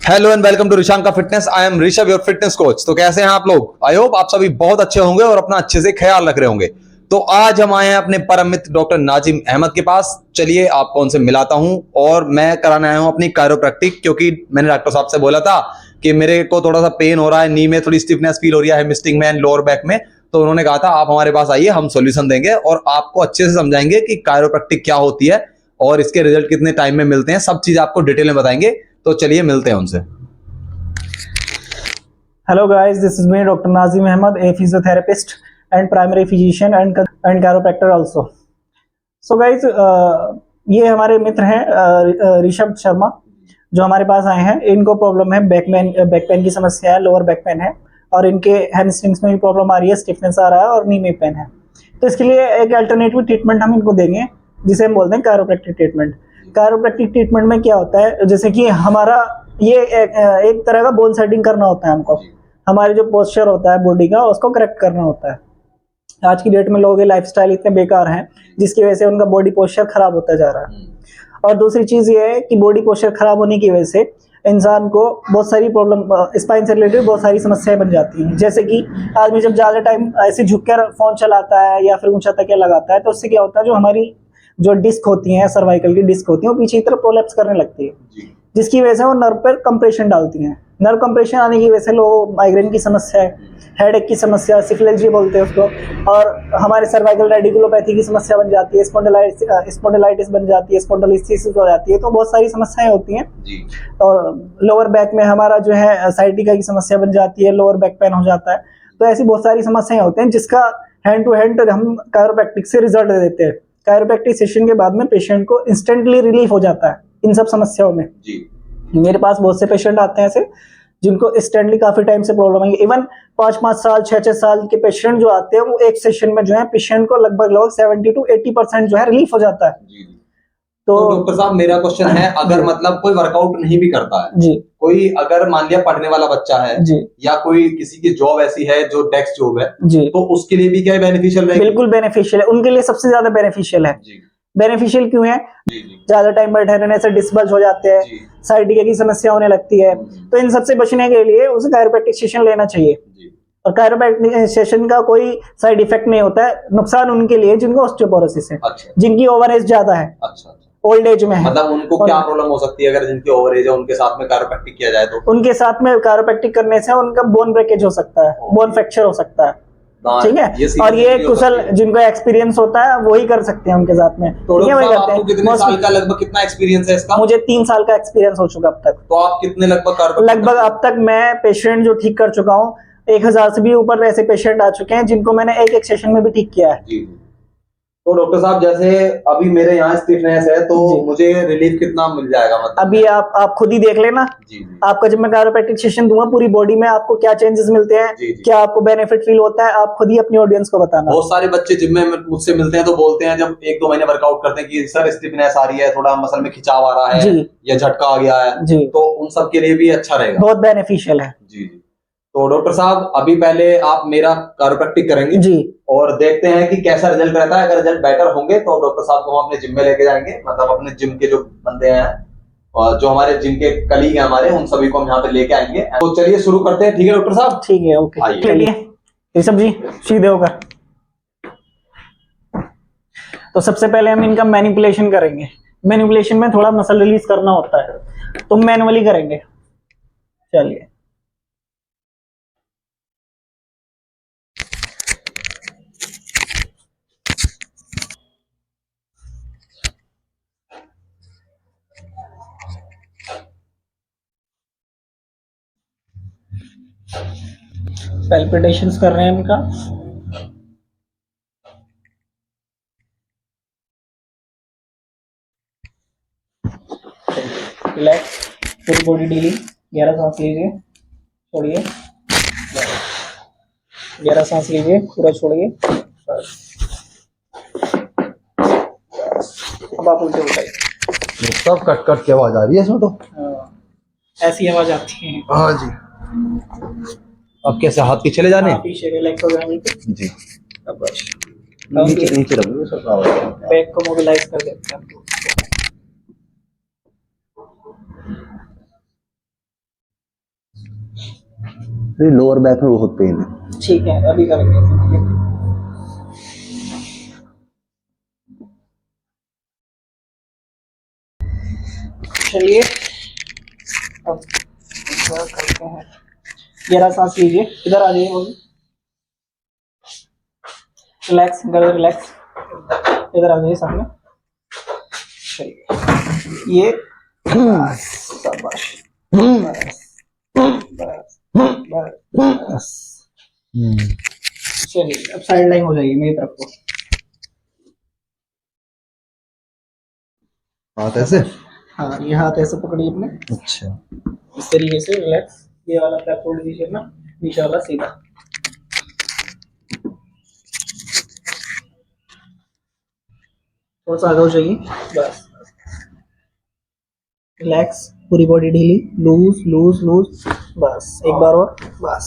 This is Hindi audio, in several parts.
Hello and welcome to Rishank का fitness. I am Rishabh, your fitness coach. तो कैसे हैं आप लोग? आई होप आप सभी बहुत अच्छे होंगे और अपना अच्छे से ख्याल रख रहे होंगे। तो आज हम आए हैं अपने परम मित्र डॉक्टर नाजिम अहमद के पास। चलिए आपको उनसे मिलाता हूं। और मैं कराने आया हूं अपनी कायरोप्रैक्टिक, क्योंकि मैंने डॉक्टर साहब से बोला था कि मेरे को थोड़ा सा पेन हो रहा है, नी में थोड़ी स्टिफनेस फील हो रही है, मिस्टिंग में, लोअर बैक में। तो उन्होंने कहा था आप हमारे पास आइए, हम सॉल्यूशन देंगे और आपको अच्छे से समझाएंगे कि कायरोप्रैक्टिक क्या होती है और इसके रिजल्ट कितने टाइम में मिलते हैं। सब चीज आपको डिटेल में बताएंगे। तो चलिए मिलते हैं उनसे। Hello guys, this is me Dr. Nazim Ahmed, a physiotherapist and primary physician and chiropractor also. So guys, ये हमारे मित्र हैं ऋषभ शर्मा जो हमारे पास आए हैं। इनको प्रॉब्लम है बैक पेन की समस्या है, लोअर बैक पेन है और इनके हैमस्ट्रिंग्स में भी प्रॉब्लम आ रही है, स्टिफनेस आ रहा है और नी में पेन है। तो इसके लिए एक अल्टरनेटिव ट्रीटमेंट हम इनको देंगे जिसे हम बोलते हैं कायरोप्रैक्टिक ट्रीटमेंट। कायरोप्रैक्टिक ट्रीटमेंट में क्या होता है, जैसे कि हमारा ये एक तरह का बोन सेटिंग करना होता है हमको। हमारे जो पोस्चर होता है बॉडी का उसको करेक्ट करना होता है। आज की डेट में लोगों के लाइफस्टाइल इतने बेकार हैं जिसकी वजह से उनका बॉडी पोस्चर खराब होता जा रहा है। और दूसरी चीज ये है कि बॉडी पोस्चर खराब होने की वजह से इंसान को बहुत सारी प्रॉब्लम, स्पाइन से रिलेटेड बहुत सारी समस्याएं बन जाती हैं। जैसे कि आदमी जब ज्यादा टाइम ऐसे झुककर फोन चलाता है या फिर ऊंचा तकिया लगाता है तो उससे क्या होता है, जो हमारी जो डिस्क होती है, सर्वाइकल की डिस्क होती है, वो पीछे की तरफ प्रोलैप्स करने लगती है, जिसकी वजह से वो नर्व पर कंप्रेशन डालती हैं। नर्व कंप्रेशन आने की वजह से लोग माइग्रेन की समस्या है, हेडेक की समस्या, सिफिलिस बोलते हैं उसको, और हमारे सर्वाइकल रेडिकुलोपैथी की समस्या बन जाती है, स्पॉन्डिलाइटिस बन जाती है, स्पॉन्डिलोलिसिस हो जाती है। तो बहुत सारी समस्याएं होती हैं जी। और लोअर बैक में हमारा जो है साइटिका की समस्या बन जाती है, लोअर बैक पेन हो जाता है। तो ऐसी बहुत सारी समस्याएं होती हैं जिसका हैंड टू हैंड हम कायरोप्रैक्टिक से रिजल्ट दे देते हैं। कायरोप्रैक्टिक सेशन के बाद में पेशेंट को इंस्टेंटली रिलीफ हो जाता है इन सब समस्याओं में जी। मेरे पास बहुत से पेशेंट आते हैं ऐसे जिनको इंस्टेंटली काफी टाइम से प्रॉब्लम है। इवन 5-5 साल 6-6 साल के पेशेंट जो आते हैं वो एक सेशन में जो है पेशेंट को लगभग 70 to 80% जो है रिलीफ हो जाता है जी। तो डॉक्टर साहब मेरा क्वेश्चन है, अगर मतलब कोई वर्कआउट नहीं भी करता है जी, कोई अगर मान लिया पढ़ने वाला बच्चा है जी, या कोई किसी की जॉब ऐसी है जो डेस्क जॉब है जी, तो उसके लिए भी क्या बेनिफिशियल रहेगा? बिल्कुल बेनिफिशियल है, उनके लिए सबसे ज्यादा बेनिफिशियल है जी। बेनिफिशियल क्यों है? ज्यादा टाइम बैठे रहने से डिस्बल्ज हो जाते हैं, साइटिका की समस्या होने लगती है। तो इन सबसे बचने के लिए उसे कायरोप्रैक्टिक सेशन लेना चाहिए। और कायरोप्रैक्टिक सेशन का कोई साइड इफेक्ट नहीं होता है। नुकसान उनके लिए जिनको ऑस्टियोपोरोसिस है, जिनकी ओवर एज ज्यादा है, ओल्ड एज में है। मतलब उनको क्या प्रॉब्लम हो सकती है अगर जिनकी ओवर एज है उनके साथ में कायरोप्रैक्टिक किया जाए तो? उनके साथ में कायरोप्रैक्टिक करने से उनका बोन ब्रेकेज हो सकता है, बोन फ्रैक्चर हो सकता है, ठीक है। और ये कुशल जिनको एक्सपीरियंस होता है वही कर सकते हैं उनके साथ में। तो आपको कितने साल का लगभग कितना एक्सपीरियंस है इसका? मुझे 3 साल का एक्सपीरियंस हो चुका अब तक। तो आप कितने लगभग अब तक मैं पेशेंट जो ठीक कर चुका हूँ 1000 से भी ऊपर ऐसे पेशेंट आ चुके हैं जिनको मैंने एक सेशन में भी ठीक किया है जी। तो डॉक्टर साहब जैसे अभी मेरे यहाँ स्टिफनेस है तो मुझे रिलीफ कितना मिल जाएगा? मतलब अभी आप खुद ही देख लेना जी। आपका जब मैं कायरोप्रैक्टिक सेशन दूंगा पूरी बॉडी में आपको क्या चेंजेस मिलते हैं जी। क्या आपको बेनिफिट फील होता है, आप खुद ही अपनी ऑडियंस को बताना। बहुत सारे बच्चे जिम में मुझसे मिलते हैं तो बोलते हैं जब 1-2 महीने वर्कआउट करते हैं कि सर स्टिफनेस आ रही है, थोड़ा मसल में खिंचाव आ रहा है या झटका आ गया है जी। तो उन सब के लिए भी अच्छा रहेगा, बहुत बेनिफिशियल है जी। तो डॉक्टर साहब अभी पहले आप मेरा कायरोप्रैक्टिक करेंगे जी और देखते हैं कि कैसा रिजल्ट रहता है। अगर रिजल्ट बेटर होंगे तो डॉक्टर साहब को हम अपने जिम में लेके जाएंगे, मतलब अपने जिम के जो बंदे हैं और जो हमारे जिम के कलीग हैं हमारे, उन सभी को हम यहाँ पे लेके आएंगे। तो चलिए शुरू करते हैं, ठीक है डॉक्टर साहब? ठीक है, ओके। चलिए ऋषभ जी सीधे होकर। तो सबसे पहले हम इनका मैनिपुलेशन करेंगे। मैनिपुलेशन में थोड़ा मसल रिलीज करना होता है तो मैनुअली करेंगे। चलिए पैल्पिटेशंस कर रहे हैं इनका। रिलैक्स, पूरी बॉडी डीलिंग। 11 सांस लीजिए, छोड़िए, 11 सांस लीजिए, पूरा छोड़िए। अब आप उल्टे उठाइए। सब कट कट की आवाज आ रही है इसमें तो। ऐसी आवाज आती है हाँ जी। अब कैसे हाथ पीछे ले जाने? पीछे रिलैक्स हो जाने जी। अब बस नीचे रख दो सर, बैक को मोबिलाइज कर देते हैं। मेरी लोअर बैक में बहुत पेन है। ठीक है, अभी करेंगे। चलिए अब क्या करते हैं, गहरा सांस लीजिए, इधर आ जाइए, रिलैक्स, गर्दन रिलैक्स, इधर आ जाइए सामने। चलिए ये शाबाश, बस बस बस। चलिए अब साइड लाइन हो जाइए मेरी तरफ को। हाथ ऐसे? हाँ, ये हाथ ऐसे पकड़िए अपने, अच्छा, इस तरीके से रिलैक्स। ये वाला पैर फोल्ड कीजिए अपना, नीचे वाला सीधा। थोड़ा सा आगे हो जाइए, बस। रिलैक्स, पूरी बॉडी ढीली, लूज लूज लूज, बस एक बार और, बस।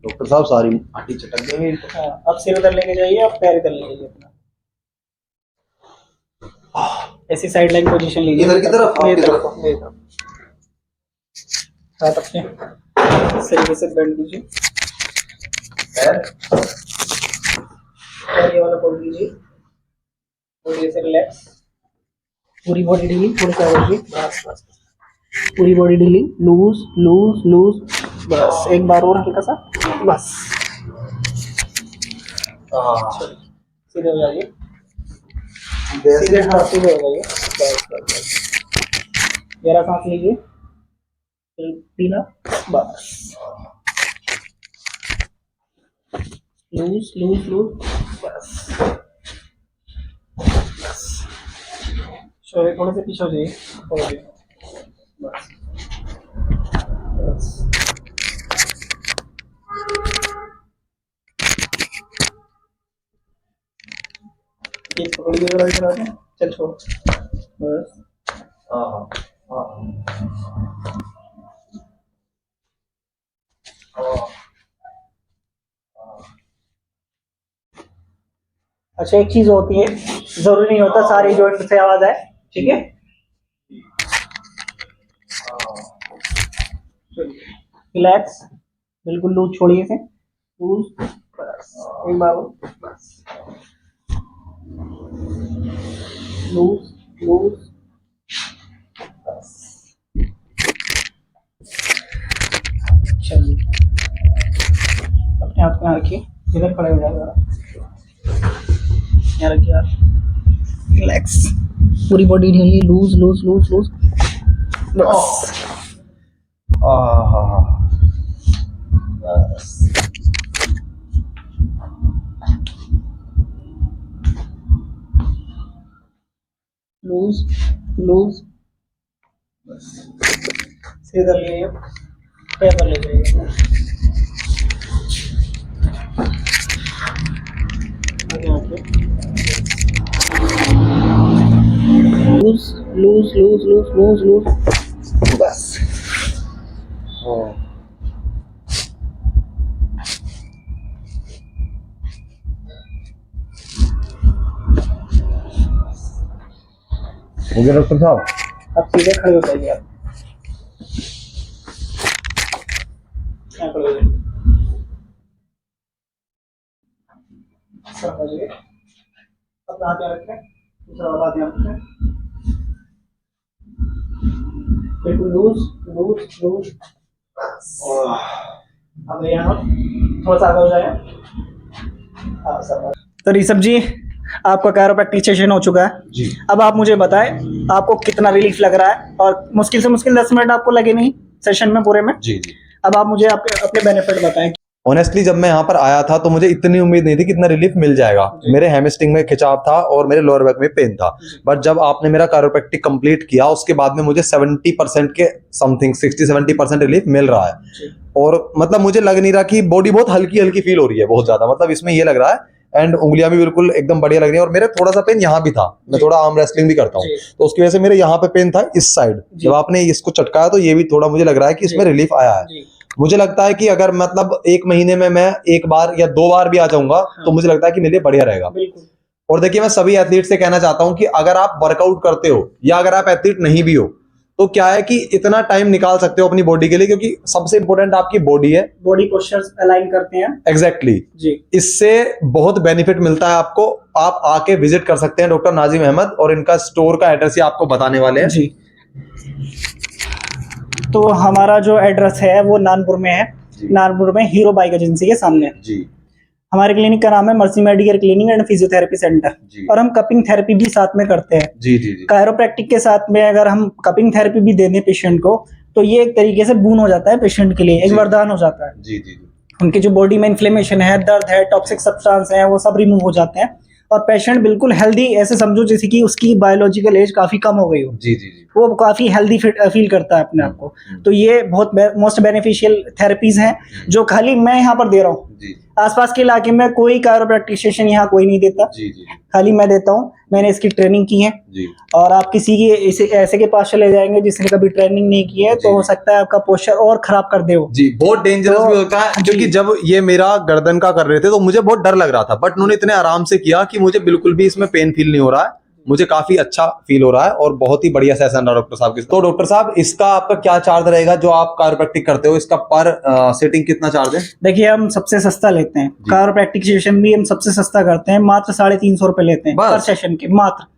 डॉक्टर साहब सारी आटी चटक गई मेरी तो। हाँ, अब सिर उधर लेके जाइए, अब पैर इधर लेके जाइए अपना। ऐसी साइड लाइन पोजीशन लीजिए। इधर की तरफ, मेरी तरफ, मेरी तरफ। हाथ अपने इस तरीके से बेंड कीजिए, पैर पैर ये वाला फोल्ड कीजिए, थोड़ी से रिलैक्स, पूरी बॉडी ढीली, थोड़ी सा आगे, बस बस। पूरी बॉडी ढीली, लूज लूज लूज, बस एक बार और हल्का सा, बस। सीधे हो जाइए, सीधे, हाँ सीधे हो जाइए, बस बस बस। गहरा सांस लीजिए, पीना, बस। लूज लूज लूज, बस बस। शोरे थोड़े से पीछे हो जाइए, बस बस। ये पकड़िए जरा, इधर आ जाए, चल छोड़, बस। अच्छा, एक चीज होती है, जरूरी नहीं होता सारे जॉइंट से आवाज आए, ठीक है। रिलैक्स, बिल्कुल लूज छोड़िए इसे, लूज, बस एक बार और, बस। लूज लूज, बस। चलिए अपने हाथ में रखिए, इधर खड़े हो जाओ, यहाँ रखिए हाथ, रिलैक्स, पूरी बॉडी ढीली, लूज लूज लूज लूज, बस। बस लूज लूज, बस। सीधा ले, पैर ले जाइए, आगे आके, loose loose loose loose loose loose, बस। हो गया डॉक्टर साहब? अब सीधे खड़े हो जाइए, आप यहाँ खड़े हो जाइए, समझिए। अपना हाथ यहाँ रखें, दूसरा वाला हाथ यहाँ रखें, बिल्कुल लूज लूज लूज, अब यहाँ थोड़ा सा आगे हो जाए। हाँ सब। तो ऋषभ जी, आपका कैरोप्रैक्टिक सेशन हो चुका है जी। अब आप मुझे बताएं, आपको कितना रिलीफ लग रहा है, और मुश्किल से मुश्किल 10 मिनट आपको लगे नहीं सेशन में पूरे में? जी जी। अब आप मुझे अपने बेनिफिट बताएं। ऑनेस्टली जब मैं यहाँ पर आया था तो मुझे इतनी उम्मीद नहीं थी कि इतना रिलीफ मिल जाएगा। मेरे हैमस्ट्रिंग में खिंचाव था और मेरे लोअर बैक में पेन था, बट जब आपने मेरा कैरोप्रैक्टिक कंप्लीट किया उसके बाद में मुझे 70% के समथिंग 60-70% रिलीफ मिल रहा है। और मतलब मुझे लग नहीं रहा कि बॉडी बहुत हल्की हल्की फील हो रही है, बहुत ज्यादा, मतलब इसमें ये लग रहा है। एंड उंगलियां भी बिल्कुल एकदम बढ़िया लग रही है। और मेरे थोड़ा सा पेन यहाँ भी था, मैं थोड़ा आर्म रेसलिंग भी करता हूँ, तो उसकी वजह से मेरे यहाँ पे पेन था इस साइड। जब आपने इसको चटकाया तो ये भी थोड़ा मुझे लग रहा है कि इसमें रिलीफ आया है। मुझे लगता है कि अगर मतलब 1 महीने में मैं 1 बार या 2 बार भी आ जाऊंगा तो मुझे लगता है कि मेरे लिए बढ़िया रहेगा। और देखिए, मैं सभी एथलीट से कहना चाहता हूं कि अगर आप वर्कआउट करते हो या अगर आप एथलीट नहीं भी हो तो क्या है कि इतना टाइम निकाल सकते हो अपनी बॉडी के लिए, क्योंकि सबसे इंपॉर्टेंट आपकी बॉडी है। बॉडी पोस्चर्स अलाइन करते हैं। एग्जैक्टली जी। इससे बहुत बेनिफिट मिलता है आपको। आप आके विजिट कर सकते हैं डॉक्टर नाजिम अहमद, और इनका स्टोर का एड्रेस ही आपको बताने वाले हैं। जी। तो हमारा जो एड्रेस है वो नानपुर में है, नानपुर में हीरो बाइक एजेंसी के सामने जी। हमारे क्लिनिक का नाम है mercy Medicare clinic and physiotherapy centre, और हम कपिंग थेरेपी भी साथ में करते हैं। जी जी जी। कायरोप्रैक्टिक के साथ में अगर हम कपिंग थेरेपी भी दे दें पेशेंट को, तो ये एक तरीके से बून हो जाता है पेशेंट के लिए, एक वरदान हो जाता है। जी जी जी। उनकी जो बॉडी में इन्फ्लेमेशन है, दर्द है, टॉक्सिक सब्सटेंस है, वो सब रिमूव हो जाते हैं और पेशेंट बिल्कुल हेल्दी, ऐसे समझो जैसे कि उसकी बायोलॉजिकल एज काफी कम हो गई हो। जी जी जी। वो काफी हेल्दी फील करता है अपने आप को। तो ये बहुत मोस्ट बेनिफिशियल थेरेपीज हैं जो खाली मैं यहाँ पर दे रहा हूँ। जी आसपास के इलाके में कोई कायरोप्रैक्टिशियन यहाँ कोई नहीं देता। जी जी। खाली मैं देता हूँ, मैंने इसकी ट्रेनिंग की है। जी। और आप किसी के ऐसे के पास चले जाएंगे जिसने कभी ट्रेनिंग नहीं की है, तो हो सकता है आपका पोस्चर और खराब कर दे वो। जी, बहुत डेंजरस तो भी होता है, क्योंकि जब ये मेरा गर्दन का कर रहे थे तो मुझे बहुत डर लग रहा था, बट उन्होंने इतने आराम से किया कि मुझे बिल्कुल भी इसमें पेन फील नहीं हो रहा है। मुझे काफी अच्छा फील हो रहा है और बहुत ही बढ़िया सेशन रहा डॉक्टर साहब के। तो डॉक्टर साहब, इसका आपका क्या चार्ज रहेगा जो आप कायरोप्रैक्टिक करते हो? इसका पर सिटिंग कितना चार्ज है? देखिए, हम सबसे सस्ता लेते हैं। कायरोप्रैक्टिक सेशन भी हम सबसे सस्ता करते हैं, मात्र 350 रुपए लेते हैं पर सेशन के, मात्र।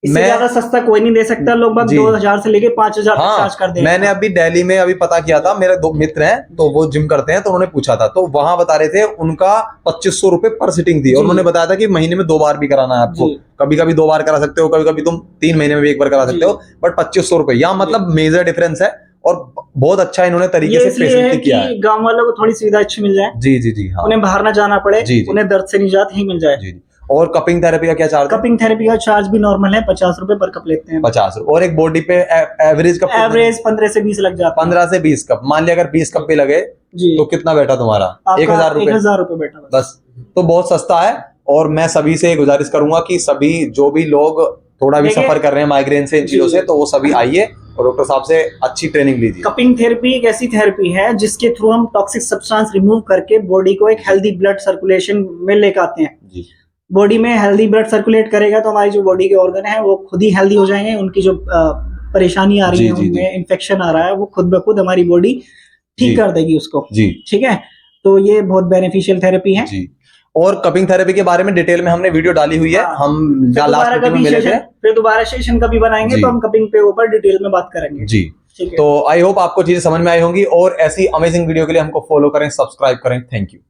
इससे ज्यादा सस्ता कोई नहीं दे सकता। लोग बात 2000 से लेके 5000 तक चार्ज कर देंगे। मैंने अभी दिल्ली में अभी पता किया था, मेरे दो मित्र हैं तो वो जिम करते हैं, तो उन्होंने पूछा था, तो वहां बता रहे थे उनका 2500 रुपए पर सिटिंग थी, और उन्होंने बताया था कि महीने में 2 बार भी कराना है आपको। कभी कभी 2 बार करा सकते हो, कभी कभी तुम 3 महीने में भी 1 बार करा सकते हो, बट 2500 रुपए, यहाँ मतलब मेजर डिफरेंस है। और बहुत अच्छा इन्होंने तरीके से पेशेंट किया है। गांव वालों को थोड़ी सुविधा अच्छी मिल जाए। जी जी जी। हाँ, उन्हें बाहर ना जाना पड़े, उन्हें दर्द से निजात ही मिल जाए। जी। और कपिंग थेरेपी का क्या चार्ज है? कपिंग थेरेपी का चार्ज भी नॉर्मल है, 50 रुपए पर कप लेते हैं। 50 रुपए। और एक बॉडी पे एवरेज कप? एवरेज 15 से 20 लग जाता है। 15 से 20 कप। मान लिया अगर 20 कप पे लगे तो कितना बैठा तुम्हारा? 1000 रुपए। 1000 रुपए बैठा बस। तो बहुत सस्ता है। और मैं सभी से गुजारिश करूंगा कि सभी जो भी लोग थोड़ा भी सफर कर रहे हैं माइग्रेन से, इन चीजों से, तो वो सभी आइए और डॉक्टर साहब से अच्छी ट्रेनिंग लीजिए। कपिंग थेरेपी एक ऐसी थेरेपी है जिसके थ्रू हम टॉक्सिक सब्सटेंस रिमूव करके बॉडी को एक हेल्दी ब्लड सर्कुलेशन में लेकर आते हैं। जी। बॉडी में हेल्दी ब्लड सर्कुलेट करेगा तो हमारी जो बॉडी के ऑर्गन है वो खुद ही हेल्दी हो जाएंगे। उनकी जो परेशानी आ रही है, उनमें इन्फेक्शन आ रहा है, वो खुद ब खुद हमारी बॉडी ठीक कर देगी उसको। जी। ठीक है, तो ये बहुत बेनिफिशियल थेरेपी है। जी। और कपिंग थेरेपी के बारे में डिटेल में हमने वीडियो डाली हुई है। हम फिर दोबारा सेशन कभी बनाएंगे तो हम कपिंग पे ऊपर डिटेल में बात करेंगे। जी। तो आई होप आपको चीजें समझ में आई होंगी, और ऐसी अमेजिंग वीडियो के लिए हमको फॉलो करें, सब्सक्राइब करें। Thank you.